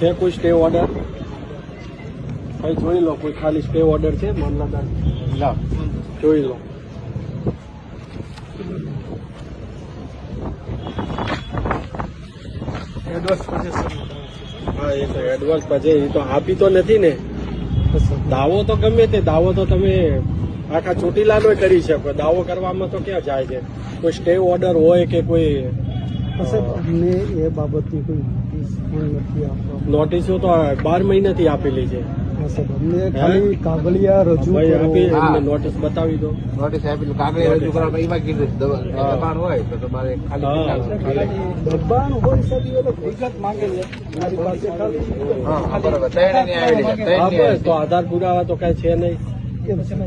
છે કોઈ stay order? ભાઈ જોઈ લો, કોઈ ખાલી સ્ટે ઓર્ડર છે મામલતદાર? લાવ જોઈ લો. હા, એ તો એડવાન્સ પછી એ તો આપી તો નથી ને. દાવો તો ગમે તે દાવો તો તમે આખા ચોટીલાનો કરી શકો. દાવો કરવામાં તો ક્યાં જાય છે? કોઈ સ્ટે ઓર્ડર હોય કે કોઈ અમને એ બાબતની કોઈ નોટિસો તો 12 મહિનાથી આપેલી છે. અમને ખાલી કાગળિયા રજૂ આપી એમને નોટિસ બતાવી દો. નોટિસ આપી કાગળિયા રજૂ કરવા એમાં કીધું દબાણ હોય તો તમારે દબાણ હોય સાહેબ વિગત માંગે છે મારી પાસે તો આધાર પુરાવા તો કઈ છે નહીં.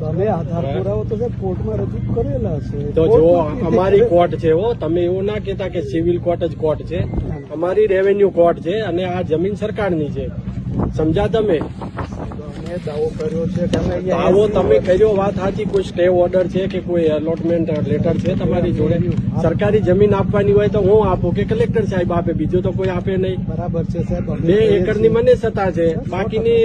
તમે આધાર પુરાવો તો કોર્ટમાં રજૂ કરેલા છે. તો જો અમારી કોર્ટ છે હો, તમે એવું ના કહેતા કે સિવિલ કોર્ટ જ કોર્ટ છે. અમારી રેવન્યુ કોર્ટ છે અને આ જમીન સરકારની છે. સમજા તમે? દાવો કર્યો છે કે અમે દાવો તમે કર્યો, વાત સાચી. કોઈ સ્ટે ઓર્ડર છે કે કોઈ એલોટમેન્ટ લેટર છે તમારી જોડે? સરકારી જમીન આપવાની હોય તો હું આપું કે કલેક્ટર સાહેબ આપે, બીજું તો કોઈ આપે નહીં. બરાબર છે સાહેબ. 2 એકરની મને સત્તા છે, બાકીની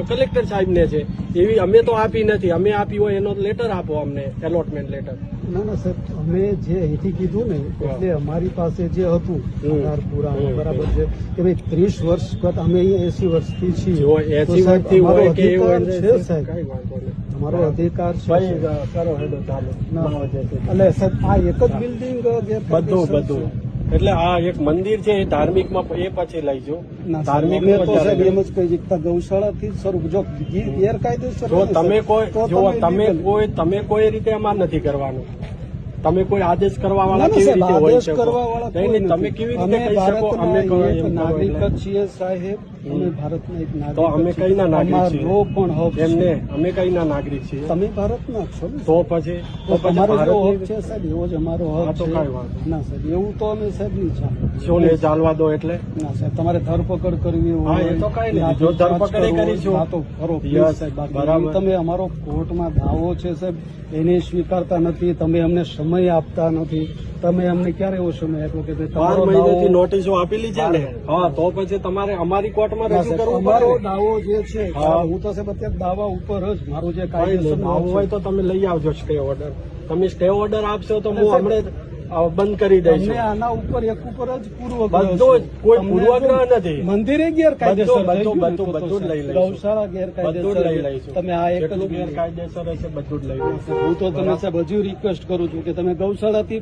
કલેક્ટર સાહેબ ને છે. એવી અમે તો આપી નથી. અમે આપી હોય એનો લેટર આપો અમને, એલોટમેન્ટ લેટર. ના ના સાહેબ, અમે જે અહીંથી કીધું ને એટલે અમારી પાસે જે હતું આધાર પુરાવા બરાબર છે કે ભાઈ 30 વર્ષ અમે અહીંયા 80 વર્ષથી છીએ. 80 વર્ષથી હોય કે એવું છે સાહેબ, અમારો અધિકાર છે. કરો હેડો ચાલો. એટલે સાહેબ આ એક જ બિલ્ડિંગ બધું એટલે આ એક મંદિર છે એ ધાર્મિકમાં એ પછી લઈજો. ધાર્મિક તો સાહેબ એમ જ કહી શકતા ગૌશાળાથી શરૂ જો ગેરકાયદેસર જો તમે તમે કોઈ રીતે અમાર નથી કરવાનું. તમે કોઈ આદેશ કરવા વાળા કેવી રીતે હોય શકો? નહીં, તમે કેવી રીતે કહી શકો અમે નાગરિક જ છીએ સાહેબ? અમે ભારતના એક નાગરિક. તો અમે કઈ ના નાગરિક છીએ? પણ હક એમને અમે કઈ ના નાગરિક છીએ? તમે ભારતના છો ને? તો પછી તમારો જેવો હક છે સાહેબ એવો જ અમારો હક તો છે. કઈ વાત ના સાહેબ, એવું તો અમે સાહેબ નહીં ચાલે. શું ને ચાલવા દો એટલે? ના સાહેબ, તમારે ધરપકડ કરવી હા, એ તો કઈ નહીં. જો ધરપકડ કરીશું તો કરો સાહેબ. બરાબર. તમે અમારો કોર્ટમાં દાવો છે સાહેબ એને સ્વીકારતા નથી. તમે અમને સમય આપતા નથી. તમે અમને ક્યારે એવો સમય આપ્યો કે 12 મહિનાથી નોટિસો આપેલી છે ને? હા, તો પછી તમારે અમારી કોર્ટમાં રજૂ કરવું અમારો પડે. દાવો જે છે હું તો સાહેબ અત્યારે દાવા ઉપર જ મારું જે કાયદેસર દાવો હોય તો તમે લઈ આવજો સ્ટે ઓર્ડર. તમે સ્ટે ઓર્ડર આપશો તો હું હમણાં બંધ કરી દઈશ. અમને આના ઉપર એક ઉપર જ પૂર્વગ્રહ બધું જ કોઈ પૂર્વગ્રહ નથી. મંદિરે ગેરકાયદેસર બધું જ લઈ લઈશું. ગૌશાળા બધું જ ગેરકાયદેસર લઈ લઈશું. તમે આ એક જ ગેરકાયદેસર હશે બધું જ લઈ લઈશું. હું તો તમે સાહેબ હજુ રિક્વેસ્ટ કરું છું કે તમે ગૌશાળાથી